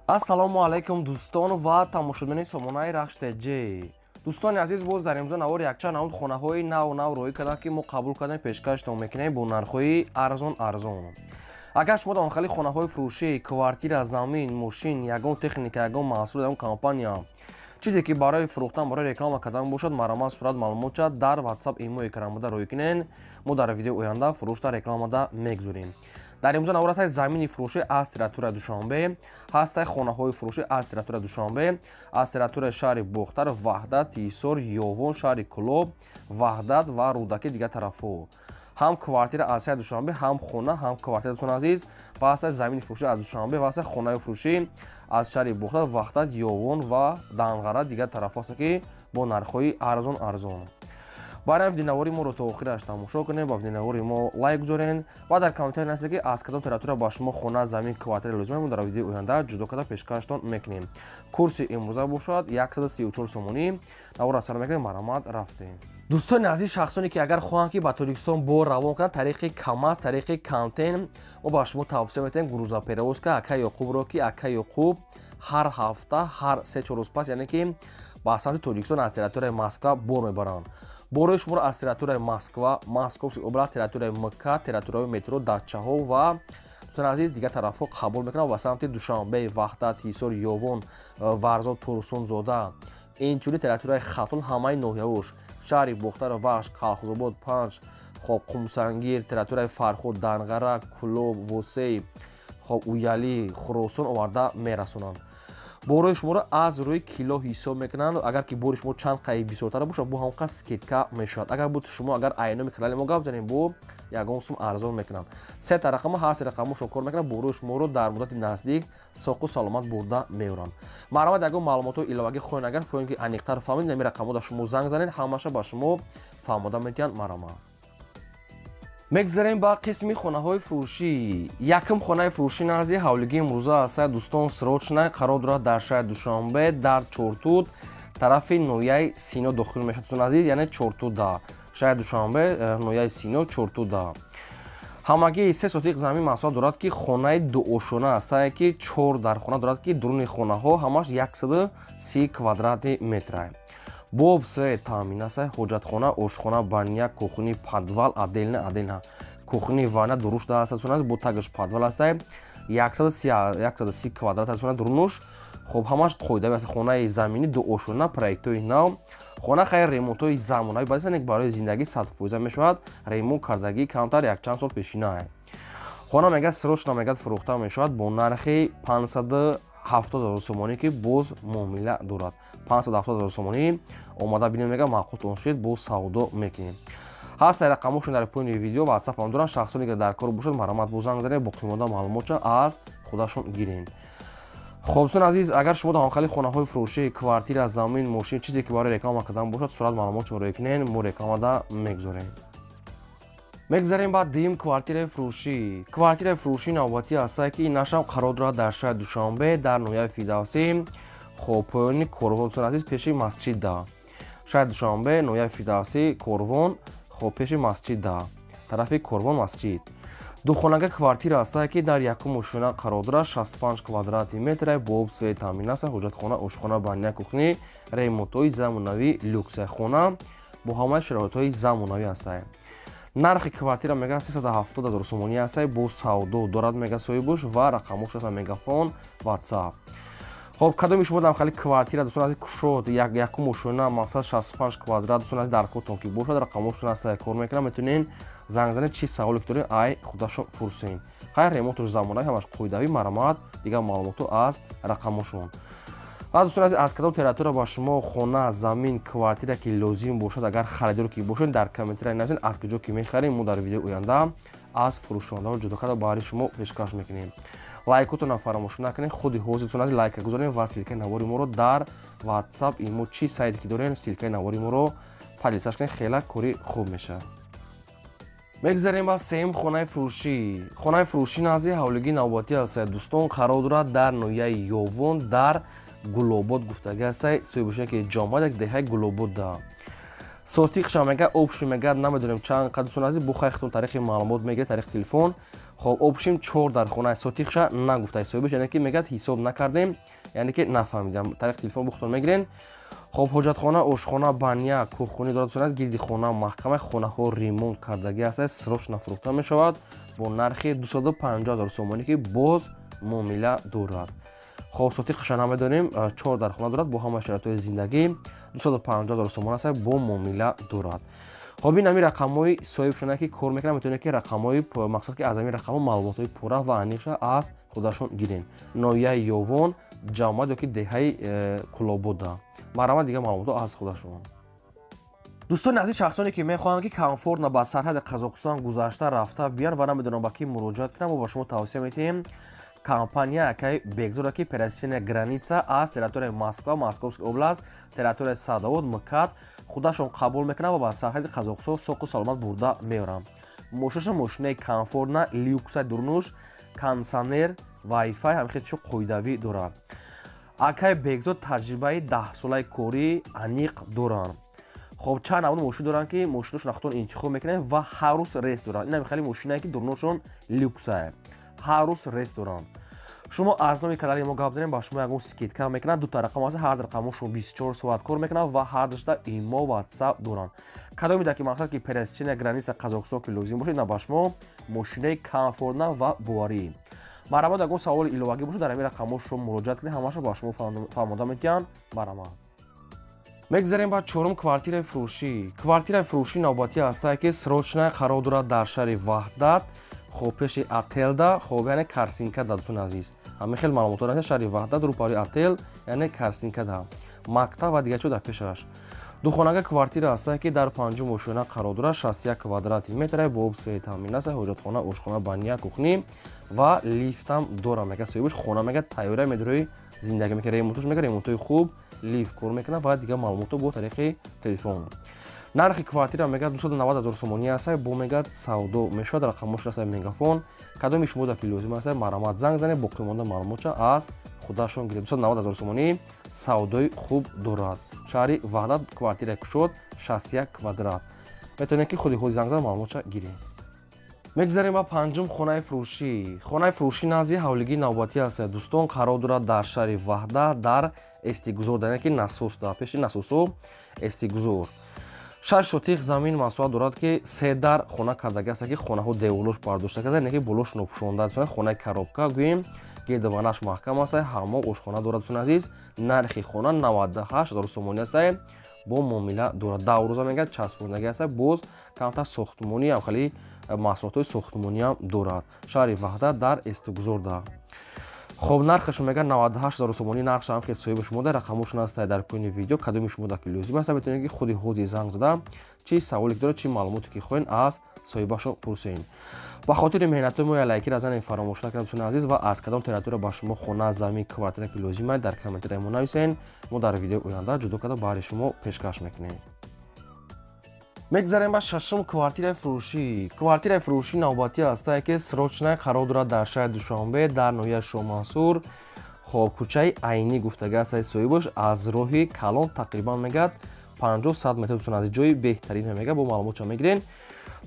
ассалому алайкум дӯстон ва тамошобини сомонаи рахштеҷӣ. дӯстони азиз, боз дар имрӯза навори якчанд намуд хонаҳои нав роӣ кардам ки мо қабул кардем пешкаштон мекунем бо нархҳои арзон. агар шумо дар хали хонаҳои фурӯшӣ, квартира, замин, мошин, ягон техника, ягон маҳсул, ягон компания чизе ки барои фурӯхтан, барои реклама кардан бошад, маромад сурат маълумота дар WhatsApp имо экранбуда рӯй кунен. мо дар видеои оянда фурӯшта рекламада мегузорем. дар имрӯза навор ҳастай замини фурӯшӣ аз территорияи Душанбе, ҳастай хонаҳои фурӯшӣ аз территорияи Душанбе, аз территорияи шаҳри Бохтар, Ваҳдат, Тисор, Ёвон, шаҳри Кӯлоб, Ваҳдат ва Рӯдаки дигар тарафҳо. ҳам квартира аз шаҳри Душанбе, ҳам хона, ҳам квартира дӯстон азиз, ва ҳастай замини фурӯшӣ аз Душанбе, ва ҳастай хонаи фурӯшӣ аз шаҳри Бохтар, Ваҳдат, Ёвон ва Данғара дигар тарафҳо аст ки бо нархҳои арзон. барои видеонавори моро то охираш тамошо кунем, ба видеонавори мо лайк гузорен ва дар комментария нависед ки аз кадом территория ба шумо хона, замин, квартира лозим мо дар видеои оянда ҷудо карда пешкаштон мекунем. курси имрӯза бошад 134 сомонӣ. навора сар мекунем, маромад рафтем. дӯстони азиз, шахсоне ки агар хоҳанд ки ба Тоҷикистон бор равон кунанд тариқи КАМАЗ, тариқи Кантен, мо ба шумо тавсия метавонем грузоперевозка Ака Ёқубро ки Ака Ёқуб ҳар ҳафта, ҳар 3-4 рӯз пас, яъне ки ба самти Тоҷикистон аз территорияи Москва бор мебаранд. борои шуморо аз территорияи Москва, Московский област, территорияи МК, территорияи метро, дачаҳо ва дӯстони азиз дигар тарафҳо қабул мекунанд ба самти Душанбе, Ваҳдат, Ҳисор, Ёвон, Варзод, Турсунзода, инчунин территорияи Хатун, ҳамаи ноҳияҳош, шаҳри Бохтар, Вашк, Қалхозобод, Панҷ, Қумсангир, территорияи Фарход, Данғара, Кӯлоб, Восей, Уяли, Хӯросон оварда мерасонанд. борои шуморо аз рӯи кило ҳисоб мекунанд. агар ки бори шумо чанд қайи бисёртара бошад, бо ҳамон қас скидка мешавад. агар буд шумо агар айноми канали мо гап занем, бо ягон сум арзон мекунанд. сета рақама, ҳар се рақамошон кор мекунанд, борои шуморо дар муддати наздик соқу саломат бурда меоранд. маромад ягон маълумотҳои иловагӣ хоҳед, агар хоҳед ки аниқтар фаҳмед, нами рақамода шумо занг занед, ҳамаша ба шумо фаҳмода метиҳанд. маромад мегзарем ба қисми хонаҳои фурӯшӣ. якум хонаи фурӯшӣ назди ҳавлигии имрӯза ҳастай дӯстон срочная қарор дорад дар шаҳри Душанбе, дар Чортуд, тарафи ноҳияи Сино дохил мешавад. дӯстон азиз, яъне Чортуда, шаҳри Душанбе, ноҳияи Сино, Чортуда. ҳамагии 3 сотиқ замин маҳсулот дорад ки хонаи дуошона ҳастай ки 4 дар хона дорад ки дуруни хонаҳо ҳамаш 130 квадрати метр. боб се таъмин астай, ҳоҷатхона, ошхона, баня, кухни, подвал, отдельна кухни, ванна дурушта аст. дӯстон азиз, бо тагаш подвал астай, 130 квадрат дӯстон дурунуш. хоб ҳамаш қоидави аст. хонаи заминӣ дуошона, проектҳои нав, хона хайр ремонтҳои замонави баъд барои зиндагӣ 100% мешавад, ремонт кардагӣ камтар якчанд сол пешина. хона мега срочно мега фурӯхта мешавад бо нархи 570 000 сомонӣ ки боз муомила дорад. 570 000 сомонӣ омада бинем мега маъқултон шуд, бо савдо мекунем. ҳастай рақамошон дар поини видео WhatsApp ам доранд. шахсоне ки дар кор бошад, маромад бо занг занед, боқимонда маълумота аз худашон гирен. хоб дӯстон азиз, агар шумо дар онхали хонаҳои фурӯшӣ, квартира, замин, мошин чизе ки барои реклама кардан бошад, сурат маълумотро рӯй кунен, мо рекламада мегузорем. мегзарем ба дуюм квартираи фурӯшӣ. квартираи фурӯшӣ навбатӣ ҳастай ки инашам қарор дорад дар шаҳри Душанбе, дар ноҳияи Фирдавсӣ, поёни Корвон, дӯстон азиз, пеши масҷида. шаҳри Душанбе, ноҳияи Фирдавсӣ, Корвон, пеши масҷида, тарафи Корвон масҷид. духонага квартира ҳастай ки дар якум ошона қарор дорад, 65 квадрати метр, боб се таъмин аст, ҳоҷатхона, ошхона, баня, кухни, ремонтҳои замонавӣ, люкса хона бо ҳамаи шароитҳои замонавӣ ҳастай. нархи квартира мега 370 000 сомонӣ астай, бо савдо дорад мега соҳибуш ва рақамош аст мегафон, WhatsApp. хоб кадоми шумо дар хали квартира дӯстон азиз кушод якум ошона мақсад 65 квадрат дӯстон азиз дар котон ки бошад, рақамошон астай кор мекунам, метавонен занг занед, чӣ саволе ки доред ай худашон пурсем. хайр ремонтош замонави ҳамаш қоидави, маромад дигар маълумото аз рақамошон. ва дӯстон азиз, аз кадом территория ба шумо хона, замин, квартира ки лозим бошад, агар харидор ки бошед, дар комментария нависед аз куҷо ки мехарем, мо дар видеои оянда аз фурӯшондаҳо ҷудо карда баҳри шумо пешкаш мекунем. лайкотонро фаромӯш накунед, худи ҳозир дӯстон азиз лайка гузорем ва силкаи навори моро дар WhatsApp имо чӣ сайте ки дорем, силкаи навори моро падисаш кунед, хела кори хуб мешавад. мегзарем ба сеюм хонаи фурӯшӣ. хонаи фурӯшӣ назди ҳавлигии навбатӣ астай. дӯстон қарор дорад дар ноҳияи Ёвон, дар Гулобод гуфтагӣ астай. соҳибошина ки ҷомад як деҳаи Гулобода. сотиқша мега обши мега намедонем чанд қад. дӯстон азиз, бо хайхтон тариқи маълумот мегиред, тариқи телефон خب آبشیم 4 در خونه سوتیخش نگفته صاحبش، یعنی که میگه حساب نکردیم، یعنی که نفهمیدم. طریق تلفن بختون میگیرین. خب حاجتخانه، آشخانه، بانیا، کوخخونه دارد است. گردی خانه، محکمه، خانه ها ریمونت کردگی است. سروشنا فروخته می شود با نرخ 250,000 سومانی که باز معامله دارد. خب سوتیخش هم داریم 4 در خانه دارد با همه شرایط زندگی 250,000 سومان است با معامله دارد. خب این همین رقم‌های صاحب شونه که کار میکنه، میتونه که رقم‌های مقصد که از همین رقم‌ها معلومات‌های پورا و انیقش از خودشون گیرین. نویه یوون جامعه دو که دهه کلابودا مرامت دیگه معلومات از خودشون. دوستان عزیز، شخصانی که میخوان که کامفورت با سرحد قزاقستان گذشته رفته بیان و نمیدونم با کی مراجعت کنم و با شما توصیه میتیم компания که بگذاره که пересечение граница از территория Москва, Московская область, территория Садовод, МКАД خودشون قبول میکنه و با سرحد قزاقستان سوق و سلامت برده میارن. ماشین کامفورت لیوکس درنوش کنسانر وای فای هم خیلی قویدوی داره. اکای بگذار تجربه 10 ساله کاری انیق دارن. خب چند نوع ماشین دارن که ماشینشون اختون انتخاب میکنه و هر روز ریس دارن. این هم خیلی ماشینایی که درنوشون لیوکسه. هر روز ریس دارن. شما از نوع کانال ما گپ زدیم با شما یگون سکیتکا میکنن. دو تا رقم است، هر رقمشون 24 ساعت کار میکنن و هر دوشتا ایمو و واتساپ دارن. کدام میده که مقصد که пересечение границы قزاقستان که لازم باشه نه با شما ماشین کامفورت و بواری. مرامت اگه سوال ایلوگی باشه در همین رقم‌ها شما مراجعه کنید، همه‌اش با شما فهمیده میتین. مرامت میگذاریم با چهارم کوارتیر فروشی. کوارتیر فروشی نوبتی است که سروچنا قرار دارد در شهر وحدت. خب پیش اتل دا، خب یعنی کارسینکا دادتون عزیز. همه خیلی معلومات دارن شهر وحدت رو پاری اتل یعنی کارسینکا دا. مکتب و دیگه چه در پیشش. دو خانه کوارتیر است که در پنجم ماشینه قرار دارد 61 کوادراتی متر با سه تامین است. حاجتخانه، آشخانه، بانیا، کوخنی و لیفت هم داره. میگه صاحبش خونه میگه تایوره میدروی زندگی میکنه، ریموتش میگه ریموتای خوب لیفت کار میکنه و دیگه معلومات با طریق تلفن. نرخ کوارتیر میگه 290,000 سومانی است. با میگه سودو میشه. رقمش است مگافون کدام شما در لازم است مرامت زنگ زنه باقی مونده معلومات از خودشون گرفت. 290,000 سومانی سودای خوب دارد. شهر وحدت کوارتیر شد 61 کوادرات. میتونید که خودی زنگ زنه معلومات گیرید. میگذاریم با پنجم خانه فروشی. خانه فروشی نازی حولگی نوبتی است. دوستان قرار دارد در شهر وحدت در استیگزور داره که ناسوس داره. پیش ناسوسو استیگزور 6 سوتیخ زمین مساحت دارد که 3 در خانه کردگی است که خانه ها دیولوش برداشته کرده، نه که بلوش نپوشونده است. خانه کاروبکا گویم گردبانش محکم است. حمام آشخانه دارد دوستان عزیز. نرخ خانه 98,000 سومانی است. با معامله دارد. 2 روزه میگه چسبوندگی است. باز کمتر ساختمانی هم خیلی محصولات ساختمانی هم دارد. شهر وحدت در استیگزور دارد. خب نرخش میگه 98,000 سومانی. نرخش هم خیلی صاحب شما در رقمشون است در پایین ویدیو. کدوم شما در لازم است بتونید که خودی حوزه زنگ زده چی سوالی داره چی معلوماتی که خواین از صاحبشو پرسین. با خاطر مهنت ما لایک را زنید فراموش نکنید دوستان عزیز و از کدام تریتور با شما خونه زمین کوارتر که لازم در کامنت ما نویسین. ما در ویدیو آینده جدا کده برای شما پیشکش میکنیم. میگذاریم با ششم کوارتیر فروشی. کوارتیر فروشی نوبتی است که سروچنا قرار دارد در شهر دوشنبه در نویه شوماسور. خب کوچه عینی گفتگی است صاحبش از راه کلان تقریبا میگه 50-100 متر دوستان از جای بهترین میگه با معلومات میگیرین.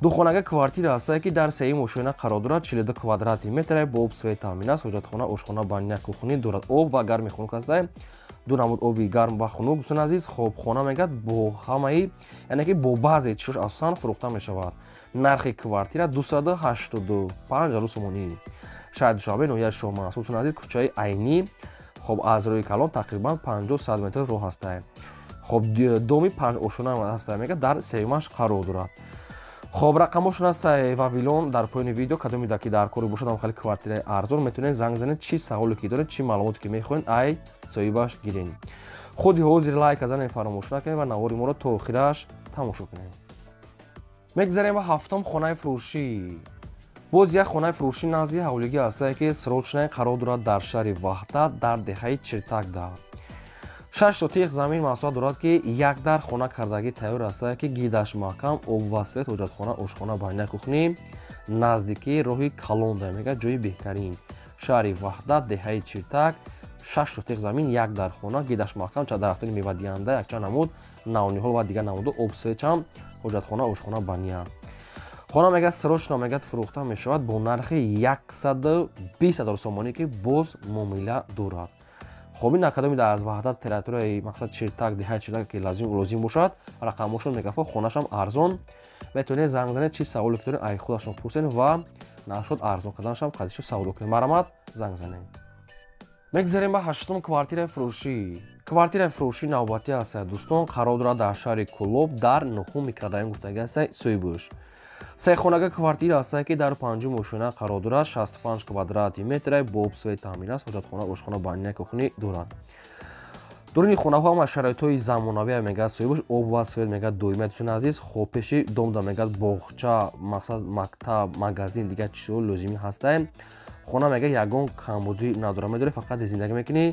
دو خانه کوارتیر است که در سه ماشینه قرار دارد 42 کوادراتی متر با آب سه تامین است. حاجتخانه، آشخانه، بانیا، کوخنی دارد. آب و گرم خنک است. دو نمود آبی گرم و خنک دوستان عزیز. خب خانه میگه با همه یعنی که با بعضی چیزش آسان فروخته می شود. نرخ کوارتیر 285,000 سومانی. شهر دوشنبه نویه شما دوستان عزیز. کوچه عینی خب از روی کلان تقریبا 50-100 متر راه است. خب دومی 5 آشونه است میگه در سومش قرار دارد. خب رقمشون است و ویلون در پایین ویدیو کدوم میده که در کاری باشد هم خیلی کوارتیر ارزان میتونید زنگ زنید چی سوالی که داره چی معلوماتی که میخواین ای صاحبش گیرین. خودی حاضر لایک زدن فراموش نکنید و نواری ما رو تا آخرش تماشا کنید. میگذاریم با هفتم خانه فروشی. باز یک خانه فروشی نازی حولگی است که سروچنا قرار دارد در شهر وحدت در دهه چرتک دارد. 6 سوتیخ زمین مساحت دارد که 1 در خانه کردگی تیار است که گیدش محکم، آب وسط، حاجتخانه، آشخانه، بانیا، کوخنی نزدیکی راه کلان داره میگه جای بهترین. شهر وحدت دهه چرتک 6 سوتیخ زمین 1 در خانه گیدش محکم چه درختان میوه دهنده یک چند نمود ناونیهال و دیگر نمود آب سه چم حاجتخانه، آشخانه، بانیا. хона мегӯяд срочно мегӯяд фурӯхта мешавад бо нархи 120,000 сомонӣ ки боз муомила дорад. хоб ин акадоми аз ваҳдат территорияи мақсад чиртак диҳаи чиртак ки лозим бошад, рақамошон мегафо, хонашам арзон. метавонед занг занед, чӣ саволе доред аз худашон пурсед ва нашуд арзон карданашам қадишу савдо кунед. Марамат занг занед. мегзарем ба ҳаштум квартираи фурӯшӣ. квартираи фурӯшӣ навбатӣ аст дӯстон, қарор дорад дар шаҳри Кӯлоб дар 9 микрорайон гуфтагӣ аст Сӯйбӯш. сехонага квартира аст ки дар 5 мошина қарор дорад, 65 квадрати метр, бо обсвет таъмин аст, ҳоҷатхона, ошхона, баня, кухня дорад. дурини хонаҳо ҳам аз шароитҳои замонавӣ мегӯяд Сӯйбӯш, об ва свет мегӯяд доимия. дӯстони азиз, хобпеши домда мегӯяд боғча, мақсад мактаб, магазин, дигар чизҳо лозимӣ ҳастанд. хона мегӯяд ягон камбудӣ надорад, медорӣ фақат зиндагӣ мекунӣ.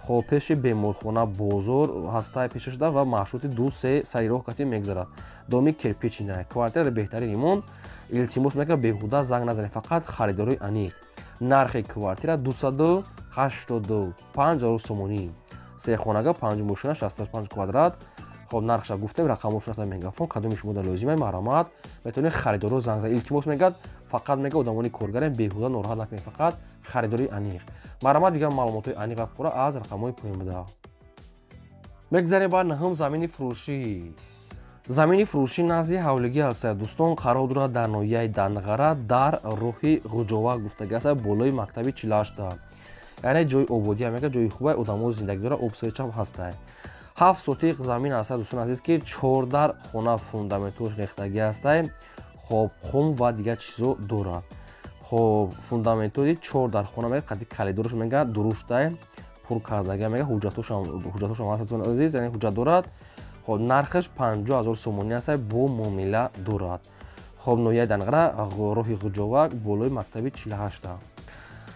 хобпеши беморхона, бозор ҳастаи пеша шуда ва маршрути 2-3 сари роҳ катӣ мегзарад. доми кирпичина. квартираи беҳтарин ремонт. илтимос мекунам беҳуда занг назанед, фақат харидории аниқ. нархи квартира 285,000 сомонӣ. сехонага 5 мошина, 65 квадрат. хоб нархша гуфтем, рақамошон аст мегафон, кадоми шумо дар лозима марамат, метавонед харидоро занг занед. илтимос мегӯяд, фақат мега одамони коргарем беҳуда нороҳат накунед, фақат харидори аниқ. марамат дигар маълумотои аниқ ва пурра аз рақамҳои поинбуда. мегзарем ба наҳум замини фурӯшӣ. замини фурӯшӣ назди ҳавлигӣ аст дӯстон, қарор дорад дар ноҳияи Данғара дар роҳи Ғуҷовак гуфтагӣ аст, болои мактаби 48. яъне ҷои ободия мега, ҷои хубе, одамо зиндагӣ дорад, обсоечам ҳаста. 7 сотиқ замин аст дӯстон азиз ки 14 хона фундаментош рехтагӣ аст, хоб хум ва дигар чизо дорад. хоб фундаментои 14 хона мега, қадди калидорш мега дурушта пур кардагӣ мега, ҳуҷҷатошам аст дӯстон азиз, яъне ҳуҷҷат дорад. хоб нархаш 50,000 сомонӣ аст, бо муомила дорад. хоб ноҳияи Данғара, роҳи Ғуҷовак, болои мактаби 48.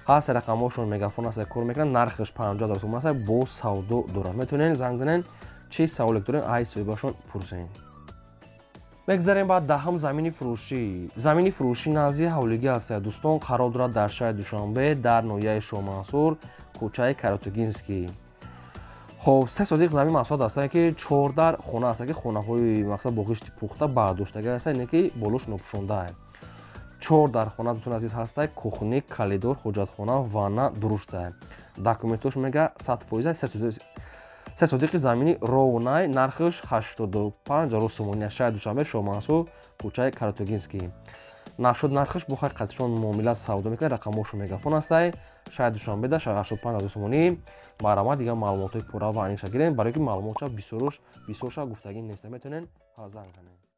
ҳаст рақамошон мегафон аст кор мекунад, нархаш 50,000 сомон аст, бо савдо дорад. метавонед занг занед, чӣ саволе доред аз соҳибашон пурсед. мегзарем ба даҳум замини фурӯшӣ. замини фурӯшӣ назди ҳавлигӣ аст дӯстон, қарор дорад дар шаҳри Душанбе дар ноҳияи Шоҳмансур, кӯчаи Каротагинский. хоб 3 сотиқ замин маҳсулот аст ки 14 хона аст ки хонаҳои мақсад бо ғишти пухта бардоштагӣ аст, не ки болош нопӯшонда. 14 хона дӯстон азиз ҳаста, кухня, калидор, ҳоҷатхона, ванна дурушта. документош мега 100%. 3 сотиқи замини ровнай, нархаш 85,000 сомонӣ. шаҳри Душанбе, Шоҳмансур, кӯчаи Каротагинский. нашуд нархаш бо қадшон муомила савдо мекунад, рақамошон мегафон аст, шаҳри Душанбе, 85,000 сомонӣ. марамат дигар маълумотои пурра ва аниқша гирем, барои ки маълумотша бисёрша гуфтагӣ нест, метавонед занг занед.